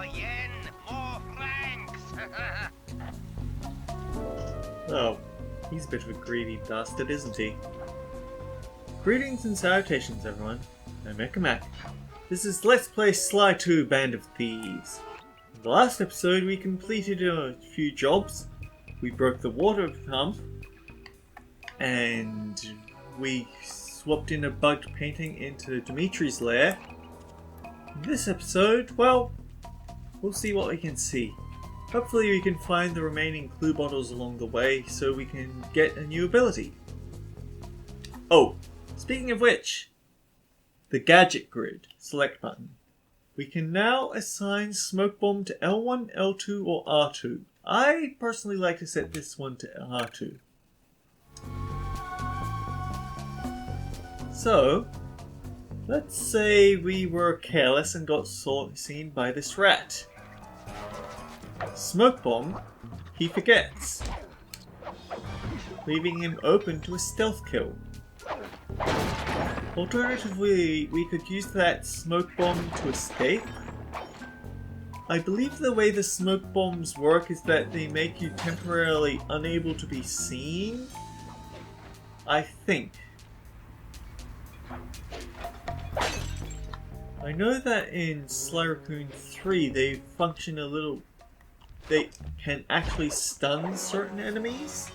yen, more francs. Oh, he's a bit of a greedy bastard, isn't he? Greetings and salutations, everyone. I'm Mac. This is Let's Play Sly 2 Band of Thieves. In the last episode, we completed a few jobs. We broke the water pump, and we swapped in a bugged painting into Dimitri's lair. In this episode, well, we'll see what we can see. Hopefully we can find the remaining clue bottles along the way so we can get a new ability. Oh, speaking of which, the gadget grid select button. We can now assign smoke bomb to L1, L2 or R2. I personally like to set this one to R2. So, let's say we were careless and got seen by this rat. Smoke bomb, he forgets, leaving him open to a stealth kill. Alternatively, we could use that smoke bomb to escape. I believe the way the smoke bombs work is that they make you temporarily unable to be seen. I think. I know that in Sly Raccoon 3 they function a little... They can actually stun certain enemies.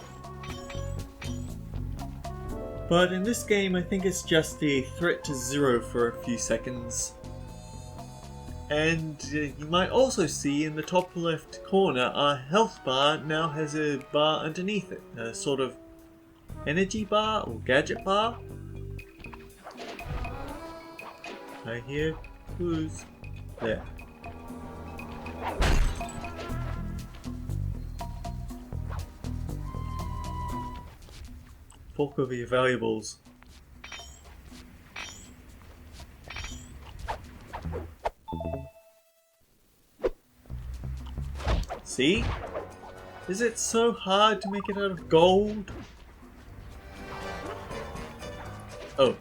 But in this game I think it's just a threat to zero for a few seconds. And you might also see in the top left corner our health bar now has a bar underneath it. A sort of energy bar or gadget bar. I hear clues. There. Fork over your valuables. See? Is it so hard to make it out of gold? Oh.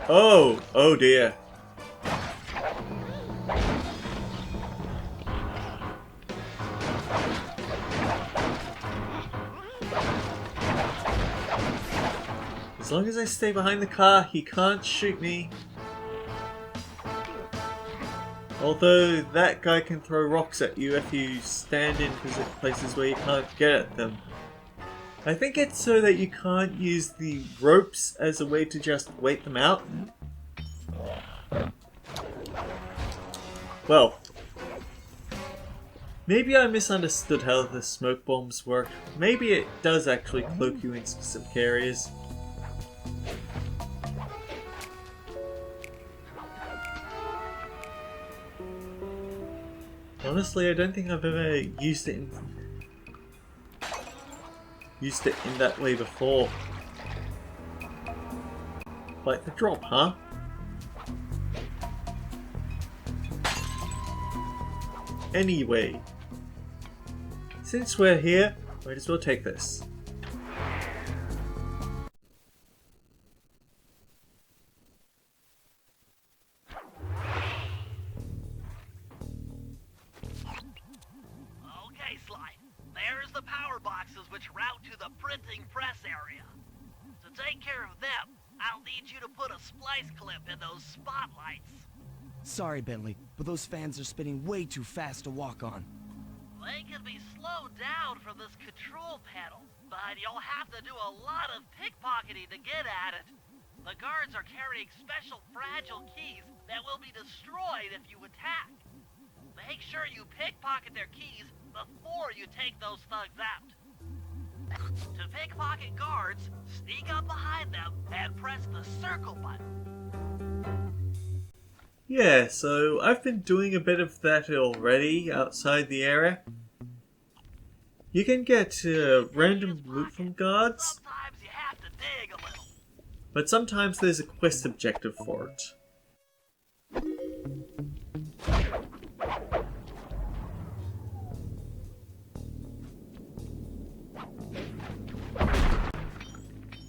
Oh! Oh dear. As long as I stay behind the car, he can't shoot me. Although that guy can throw rocks at you if you stand in places where you can't get at them. I think it's so that you can't use the ropes as a way to just wait them out. Well, maybe I misunderstood how the smoke bombs work. Maybe it does actually cloak you in specific areas. Honestly, I don't think I've ever used it in that way before. Like the drop, huh? Anyway, since we're here, might as well take this. There's the power boxes which route to the printing press area. To take care of them, I'll need you to put a splice clip in those spotlights. Sorry, Bentley, but those fans are spinning way too fast to walk on. They can be slowed down from this control panel, but you'll have to do a lot of pickpocketing to get at it. The guards are carrying special fragile keys that will be destroyed if you attack. Make sure you pickpocket their keys before you take those thugs out. To pickpocket guards, sneak up behind them and press the circle button. Yeah, so I've been doing a bit of that already outside the area. You can get random loot from guards, Sometimes you have to dig a little. but sometimes there's a quest objective for it.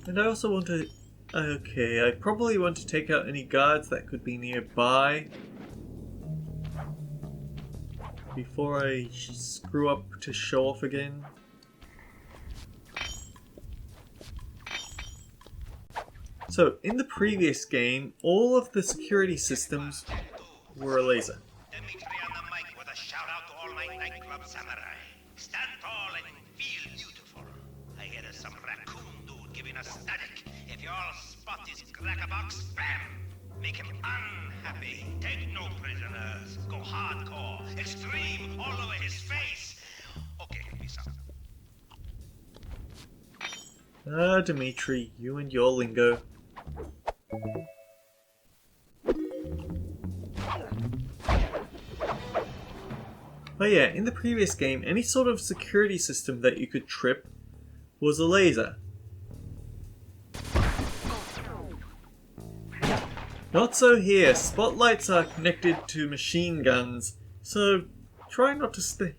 And I also want to... Okay, I probably want to take out any guards that could be nearby. before I screw up to show off again. So, in the previous game, all of the security systems were a laser. Dimitri on the mic with a shout out to all my nightclub samurai. Stand tall and feel beautiful. I hear there's some raccoon dude giving us static. If you all spot this crackerbox, bam! Make him unhappy. Take no prisoners. Go hardcore. Extreme all over his face. Okay, peace out. Ah, Dimitri, you and your lingo. But yeah, in the previous game, any sort of security system that you could trip was a laser. Not so here. Spotlights are connected to machine guns, so try not to stay.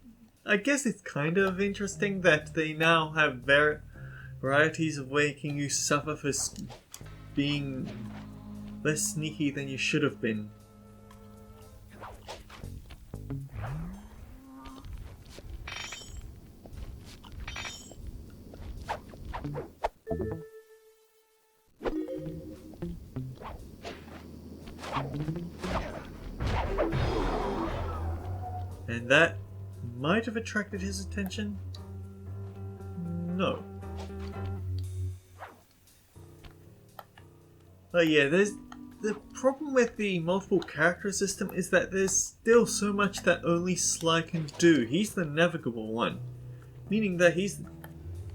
I guess it's kind of interesting that they now have varieties of making you suffer for being less sneaky than you should have been. And that might have attracted his attention? No. But yeah, the problem with the multiple character system is that there's still so much that only Sly can do. He's the navigable one, meaning that he's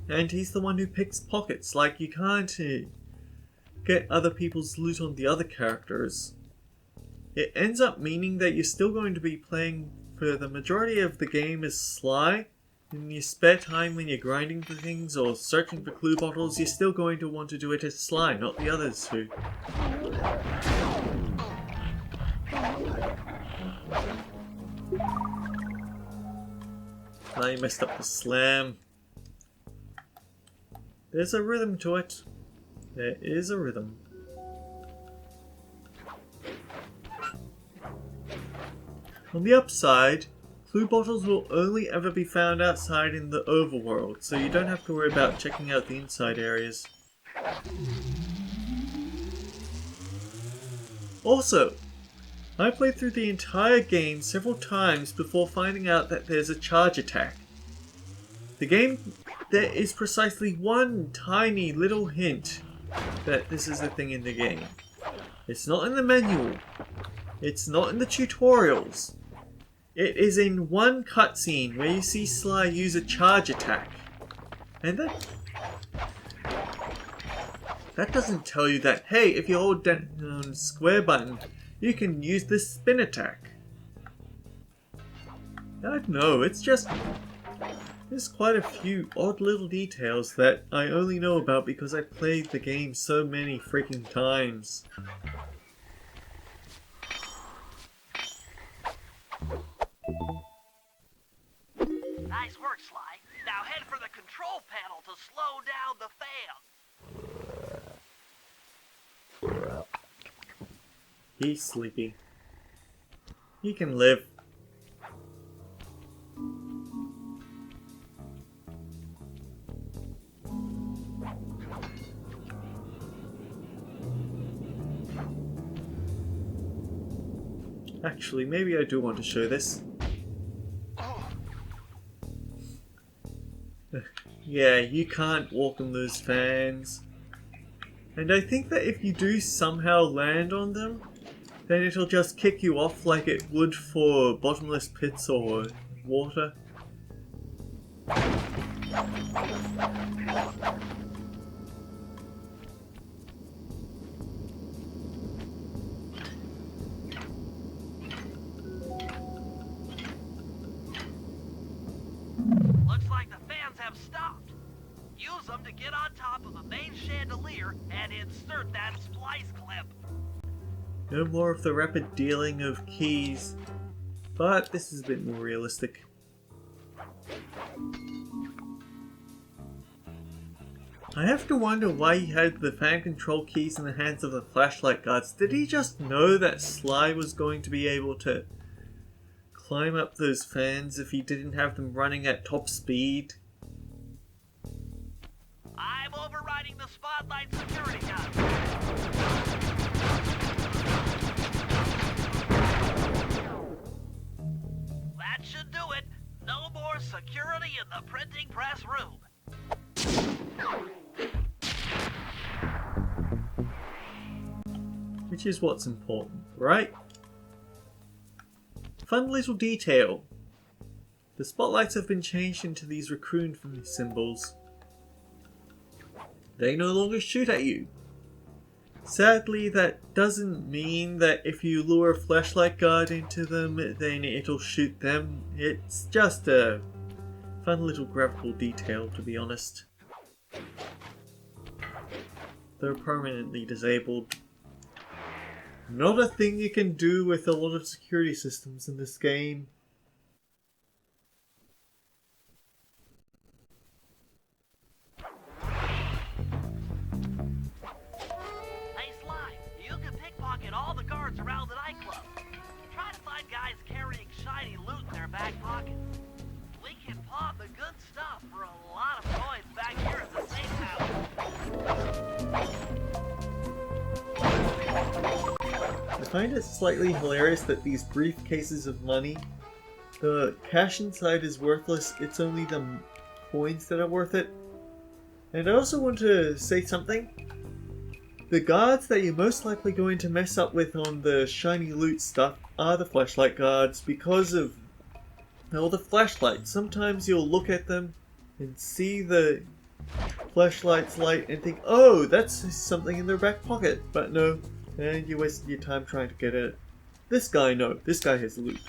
the one who picks pockets. Like, you can't get other people's loot on the other characters. It ends up meaning that you're still going to be playing for the majority of the game as Sly. In your spare time when you're grinding for things or searching for clue bottles, you're still going to want to do it as Sly, not the others who. Now you messed up the slam. There's a rhythm to it. There is a rhythm. On the upside, clue bottles will only ever be found outside in the overworld, so you don't have to worry about checking out the inside areas. Also, I played through the entire game several times before finding out that there's a charge attack. There is precisely one tiny little hint that this is a thing in the game. It's not in the manual. It's not in the tutorials. It is in one cutscene where you see Sly use a charge attack. And that doesn't tell you that, hey, if you hold down square button, you can use this spin attack. I don't know, it's just... There's quite a few odd little details that I only know about because I played the game so many freaking times. Nice work, Sly. Now head for the control panel to slow down the fan. He's sleepy. He can live. Actually, maybe I do want to show this. Yeah, you can't walk on those fans. And I think that if you do somehow land on them, then it'll just kick you off like it would for bottomless pits or water. Looks like the fans have stopped. Use them to get on top of the main chandelier and insert that splice clip. No more of the rapid dealing of keys, but this is a bit more realistic. I have to wonder why he had the fan control keys in the hands of the flashlight guards. Did he just know that Sly was going to be able to climb up those fans if he didn't have them running at top speed. I'm overriding the spotlight security gun. That should do it. No more security in the printing press room. Which is what's important, right? Fun little detail. The spotlights have been changed into these raccoon symbols. They no longer shoot at you. Sadly, that doesn't mean that if you lure a flashlight guard into them, then it'll shoot them. It's just a fun little graphical detail, to be honest. They're permanently disabled. Not a thing you can do with a lot of security systems in this game. Hey Sly, you can pickpocket all the guards around the nightclub. Try to find guys carrying shiny loot in their back pockets. We can pawn the good stuff for a lot of coins back here at the safe house. I find it slightly hilarious that these briefcases of money, the cash inside is worthless, it's only the coins that are worth it. And I also want to say something. The guards that you're most likely going to mess up with on the shiny loot stuff are the flashlight guards because of all the flashlights. Sometimes you'll look at them and see the flashlight's light and think, oh, that's something in their back pocket. But no, and you wasted your time trying to get it. This guy, no. This guy has loot.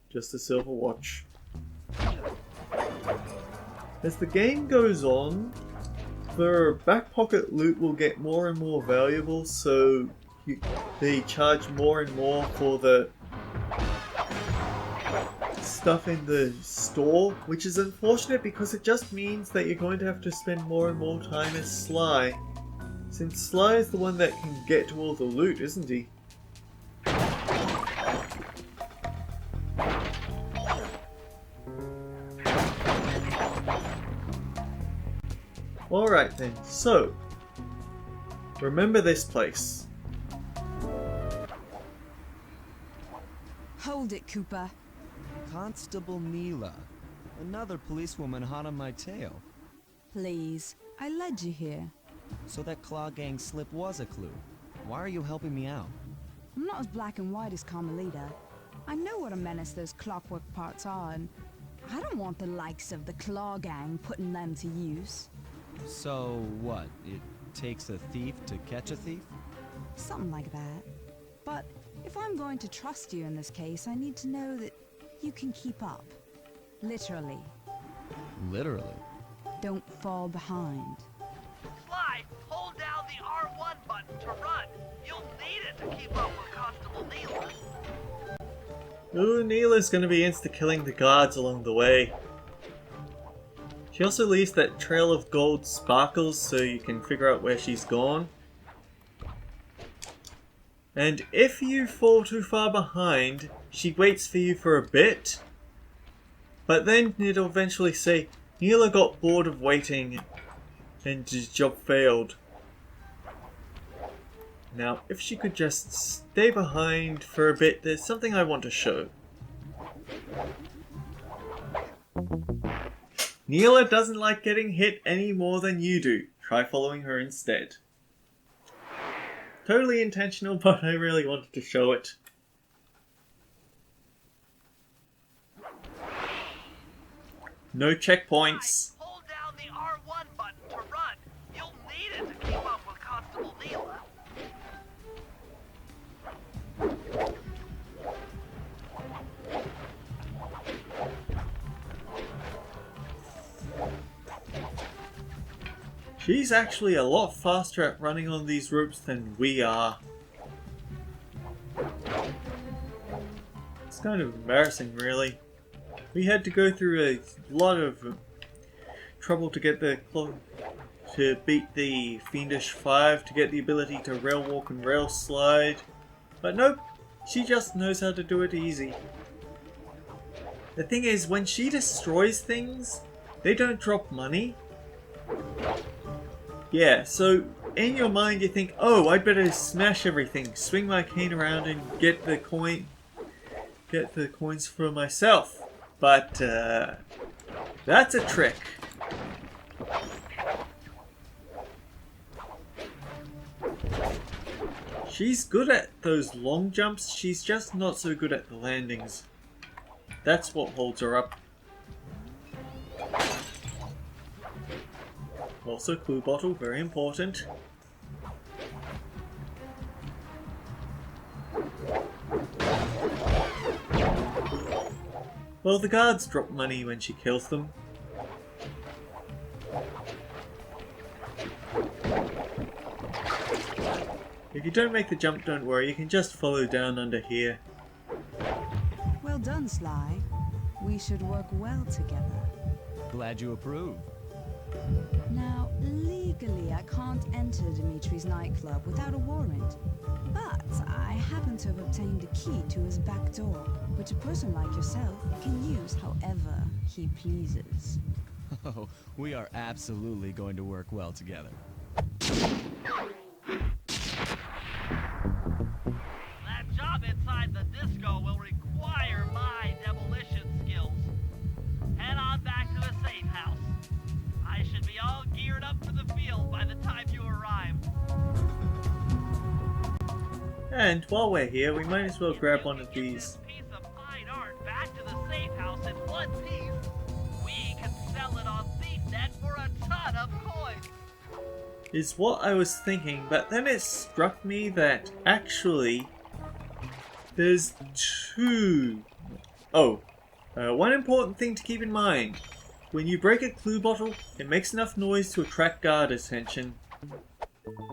Just a silver watch. As the game goes on, the back pocket loot will get more and more valuable, so they charge more and more for the stuff in the store, which is unfortunate because it just means that you're going to have to spend more and more time as Sly, since Sly is the one that can get to all the loot, isn't he? Alright then, so remember this place. Hold it, Cooper. Constable Neela. Another policewoman hot on my tail. Please, I led you here. So that Claw Gang slip was a clue. Why are you helping me out? I'm not as black and white as Carmelita. I know what a menace those clockwork parts are, and I don't want the likes of the Claw Gang putting them to use. So what? It takes a thief to catch a thief? Something like that. But if I'm going to trust you in this case, I need to know that you can keep up. Literally. Literally? Don't fall behind. Sly, hold down the R1 button to run. You'll need it to keep up with Constable Neela. Ooh, Neela's gonna be insta-killing the guards along the way. She also leaves that trail of gold sparkles so you can figure out where she's gone. And if you fall too far behind, she waits for you for a bit. But then it'll eventually say, Neela got bored of waiting and his job failed. Now, if she could just stay behind for a bit, there's something I want to show. Neela doesn't like getting hit any more than you do. Try following her instead. Totally intentional, but I really wanted to show it. No checkpoints. Hold down the R1 button to run. You'll need it to keep up with Constable Neela. She's actually a lot faster at running on these ropes than we are. It's kind of embarrassing, really. We had to go through a lot of trouble to get the to beat the Fiendish 5 to get the ability to rail walk and rail slide. But nope, she just knows how to do it easy. The thing is, when she destroys things, they don't drop money. Yeah, so in your mind you think, oh, I'd better smash everything, swing my cane around and get the coins for myself. But that's a trick. She's good at those long jumps, she's just not so good at the landings. That's what holds her up. Also, clue bottle, very important. Well, the guards drop money when she kills them. If you don't make the jump, don't worry, you can just follow down under here. Well done, Sly. We should work well together. Glad you approve. Now, legally, I can't enter Dimitri's nightclub without a warrant. But I happen to have obtained a key to his back door, which a person like yourself can use however he pleases. Oh, we are absolutely going to work well together. That job inside the disco will require my demolition skills. Head on back to the safe house. I should be all geared up for the field by the time you arrive. And while we're here, we might as well grab one of these. This piece of fine art back to the safe house in one piece. We can sell it on ThiefNet for a ton of coins. Is what I was thinking, but then it struck me that actually there's two. Oh, one important thing to keep in mind. When you break a clue bottle, it makes enough noise to attract guard attention.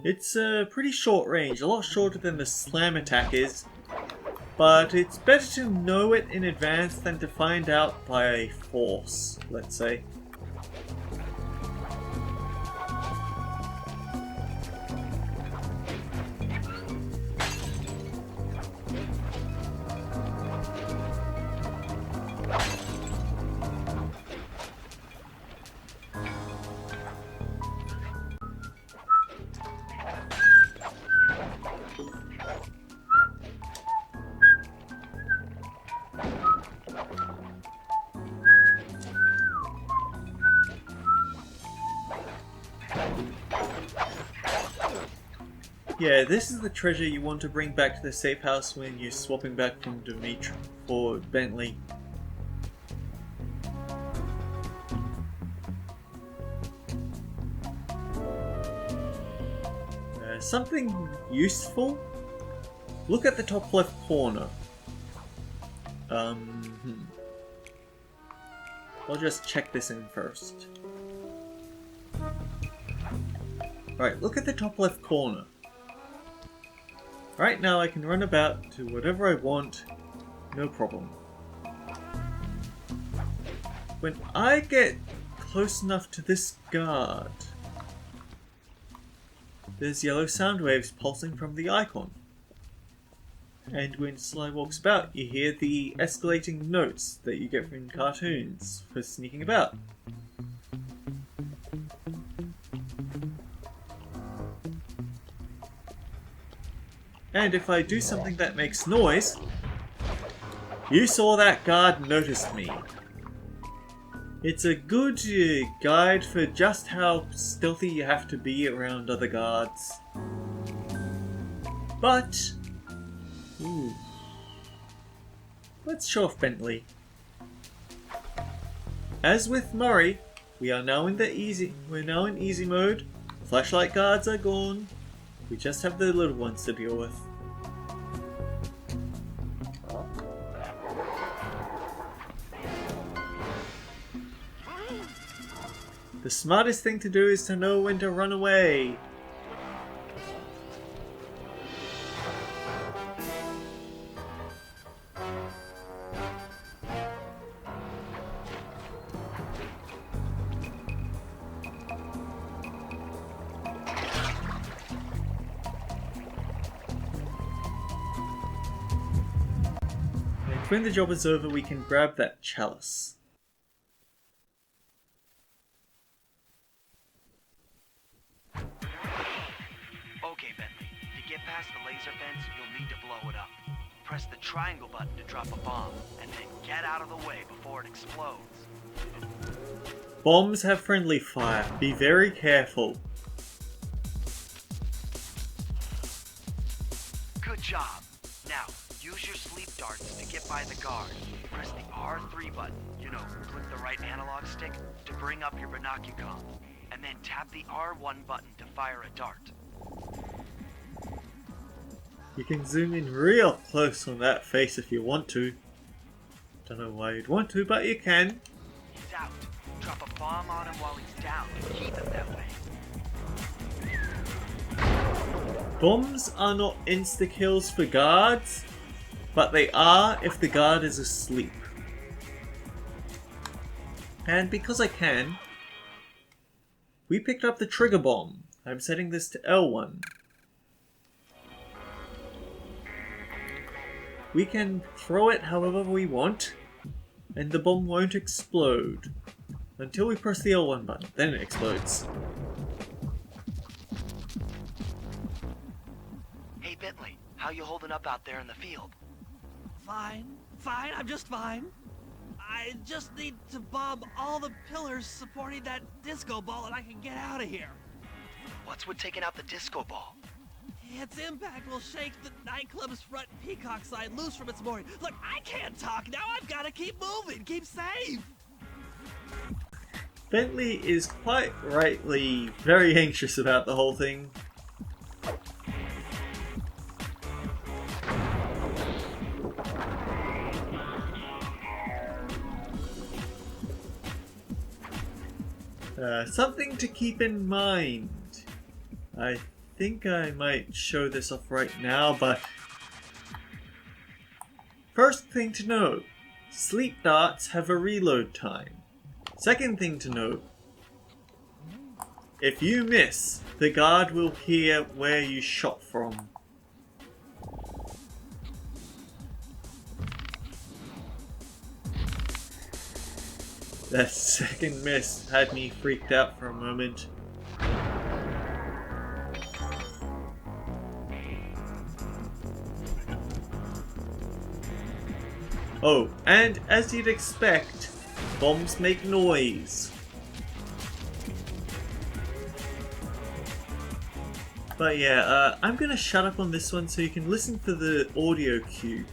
It's pretty short range, a lot shorter than the slam attack is, but it's better to know it in advance than to find out by force, let's say. Yeah, this is the treasure you want to bring back to the safe house when you're swapping back from Dimitri for Bentley. Something useful? Look at the top left corner. I'll just check this in first. Right, look at the top left corner. Right now I can run about to whatever I want, no problem. When I get close enough to this guard, there's yellow sound waves pulsing from the icon. And when Sly walks about, you hear the escalating notes that you get from cartoons for sneaking about. And if I do something that makes noise, you saw that guard noticed me. It's a good guide for just how stealthy you have to be around other guards. But, let's show off Bentley. As with Murray, we're now in easy mode. The flashlight guards are gone. We just have the little ones to deal with. The smartest thing to do is to know when to run away. when the job is over, we can grab that chalice. Okay, Bentley. To get past the laser fence, you'll need to blow it up. Press the triangle button to drop a bomb, and then get out of the way before it explodes. Bombs have friendly fire. Be very careful. Good job. Now, use your sleep darts to get by the guard. Press the R3 button, click the right analog stick to bring up your binocucom. And then tap the R1 button to fire a dart. You can zoom in real close on that face if you want to. Don't know why you'd want to, but you can. He's out. Drop a bomb on him while he's down. Keep him that way. Bombs are not insta-kills for guards, but they are if the guard is asleep. And because I can, we picked up the trigger bomb. I'm setting this to L1. We can throw it however we want, and the bomb won't explode. Until we press the L1 button, then it explodes. Hey Bentley, how you holding up out there in the field? Fine, I'm just fine. I just need to bomb all the pillars supporting that disco ball and I can get out of here. What's with taking out the disco ball? Its impact will shake the nightclub's front peacock sign loose from its mooring. Look, I can't talk now. I've got to keep moving, keep safe. Bentley is quite rightly very anxious about the whole thing. Something to keep in mind. I think I might show this off right now, but first thing to note, sleep darts have a reload time. Second thing to note, if you miss, the guard will hear where you shot from. That second miss had me freaked out for a moment. Oh, and as you'd expect, bombs make noise. But yeah, I'm gonna shut up on this one so you can listen for the audio cue.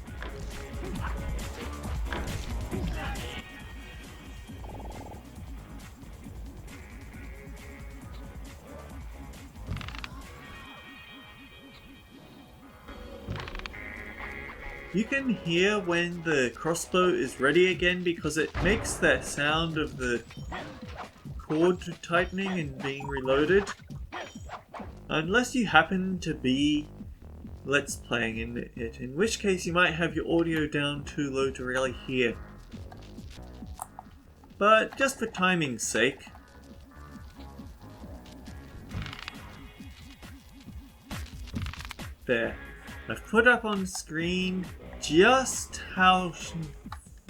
You can hear when the crossbow is ready again because it makes that sound of the cord tightening and being reloaded. Unless you happen to be Let's Playing in it, in which case you might have your audio down too low to really hear. But just for timing's sake, there. I've put up on screen just how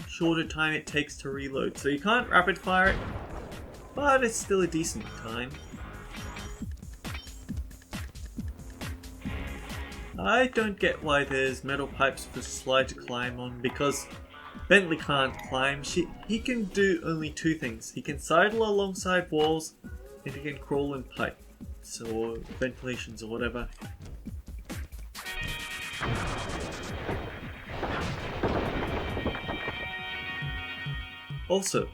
short a time it takes to reload. So you can't rapid fire it, but it's still a decent time. I don't get why there's metal pipes for Sly to climb on, because Bentley can't climb. He can do only two things. He can sidle alongside walls, and he can crawl in pipes or ventilations or whatever. Also,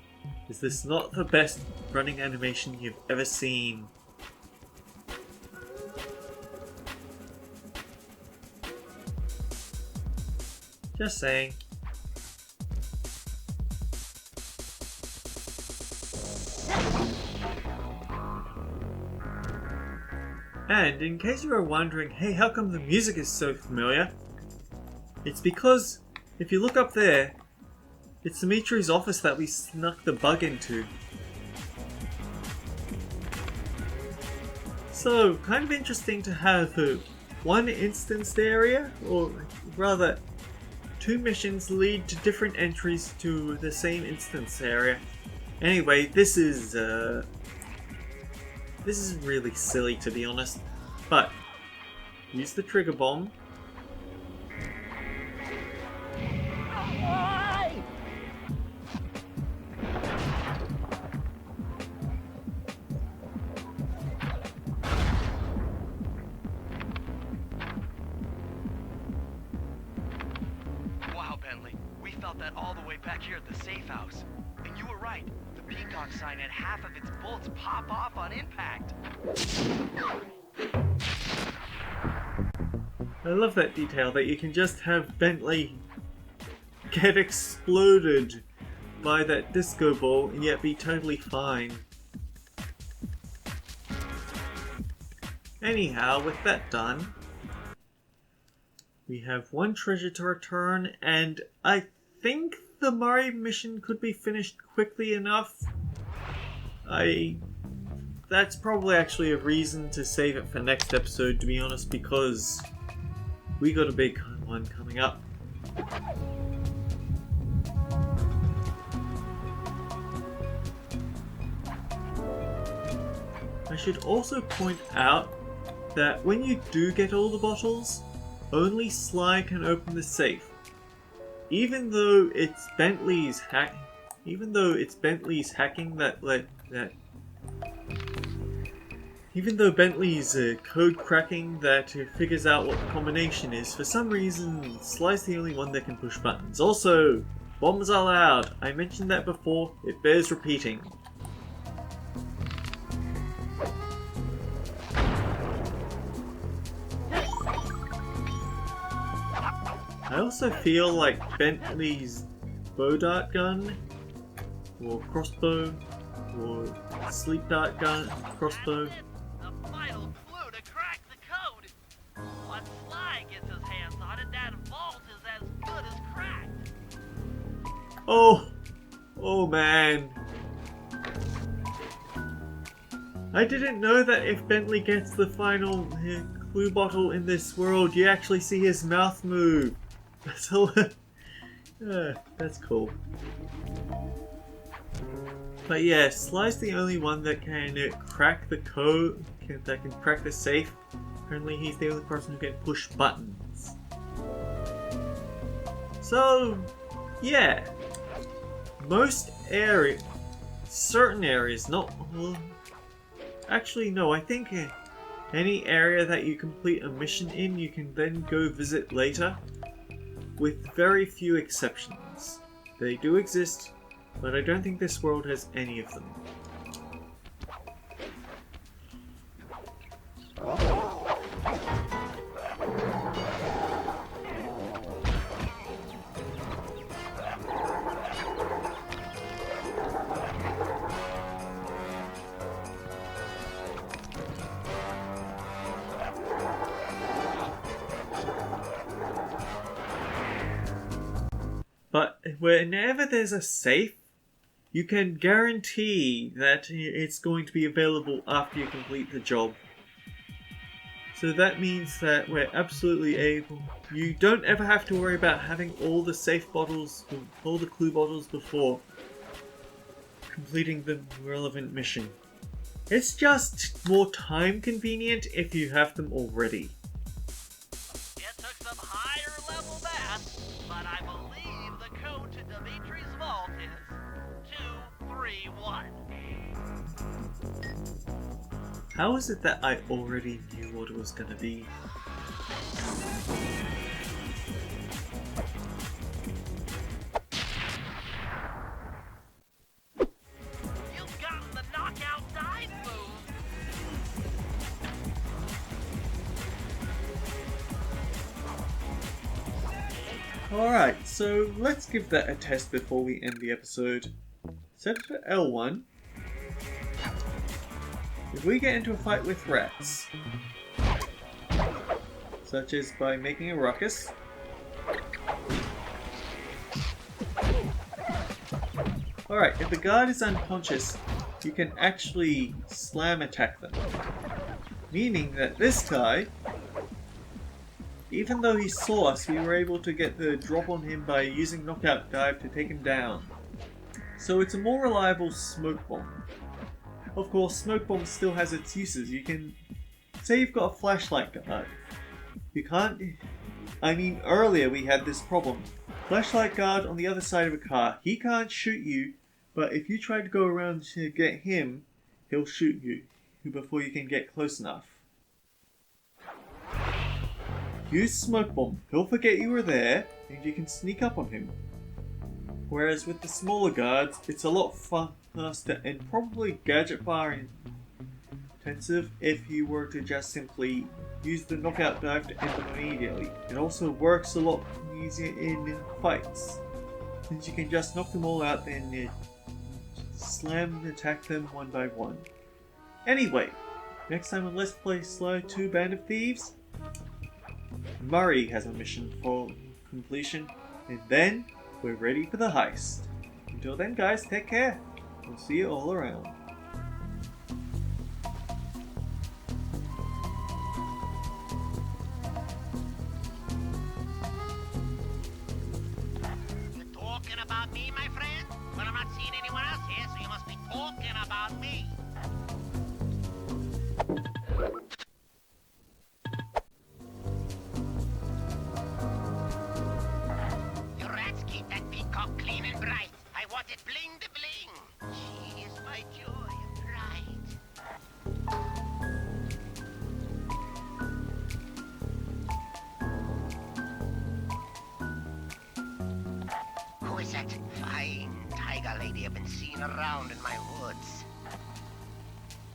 is this not the best running animation you've ever seen? Just saying. And in case you were wondering, hey, how come the music is so familiar? It's because, if you look up there, it's Dimitri's office that we snuck the bug into. So, kind of interesting to have one instanced area, or rather, 2 missions lead to different entries to the same instance area. Anyway, this is really silly, to be honest. But use the trigger bomb. Wow, Bentley, we felt that all the way back here at the safe house. And you were right. The peacock sign had half of its bolts pop off on impact. I love that detail that you can just have Bentley get exploded by that disco ball and yet be totally fine. Anyhow, with that done, we have 1 treasure to return, and I think the Murray mission could be finished quickly enough. That's probably actually a reason to save it for next episode, to be honest, because we got a big one coming up. I should also point out that when you do get all the bottles, only Sly can open the safe. Even though it's Bentley's hacking even though Bentley's code cracking that figures out what the combination is, for some reason Sly's the only one that can push buttons. Also, bombs are loud. I mentioned that before, it bears repeating. I also feel like Bentley's bow dart gun, or crossbow, or sleep dart gun, crossbow. That's it. The final clue to crack the code. Once Sly gets his hands on it, that vault is as good as cracked. Oh man. I didn't know that if Bentley gets the final clue bottle in this world, you actually see his mouth move. That's cool. But yeah, Sly's the only one that can crack the code, that can crack the safe. Apparently he's the only person who can push buttons. So, yeah. Certain areas, not... Well, actually no, I think any area that you complete a mission in, you can then go visit later. With very few exceptions. They do exist, but I don't think this world has any of them. But whenever there's a safe, you can guarantee that it's going to be available after you complete the job. So that means that we're absolutely able... You don't ever have to worry about having all the safe bottles, all the clue bottles before completing the relevant mission. It's just more time convenient if you have them already. It took some higher level math, but I believe the code to Dimitri's vault is 231. How is it that I already knew what it was gonna be? You've gotten the knockout dive move. Alright, so let's give that a test before we end the episode. Set it to L1. If we get into a fight with rats, such as by making a ruckus, alright, if the guard is unconscious, you can actually slam attack them. Meaning that this guy Even though he saw us, we were able to get the drop on him by using Knockout Dive to take him down. So it's a more reliable smoke bomb. Of course, smoke bomb still has its uses. You can say you've got a flashlight guard. You can't... I mean, earlier we had this problem. Flashlight guard on the other side of a car. He can't shoot you, but if you try to go around to get him, he'll shoot you before you can get close enough. Use smoke bomb. He'll forget you were there, and you can sneak up on him. Whereas with the smaller guards, it's a lot faster and probably gadget bar intensive if you were to just simply use the knockout dive to end them immediately. It also works a lot easier in fights, since you can just knock them all out and slam and attack them one by one. Anyway, next time on Let's Play Sly 2 Band of Thieves, Murray has a mission for completion, and then we're ready for the heist. Until then guys, take care. We'll see you all around. You talking about me, my friend? Well, I'm not seeing anyone else here, so you must be talking about me. You rats keep that peacock clean and bright. I want it bling to bling. She is my joy and pride. Who is that fine tiger lady I've been seeing around in my woods?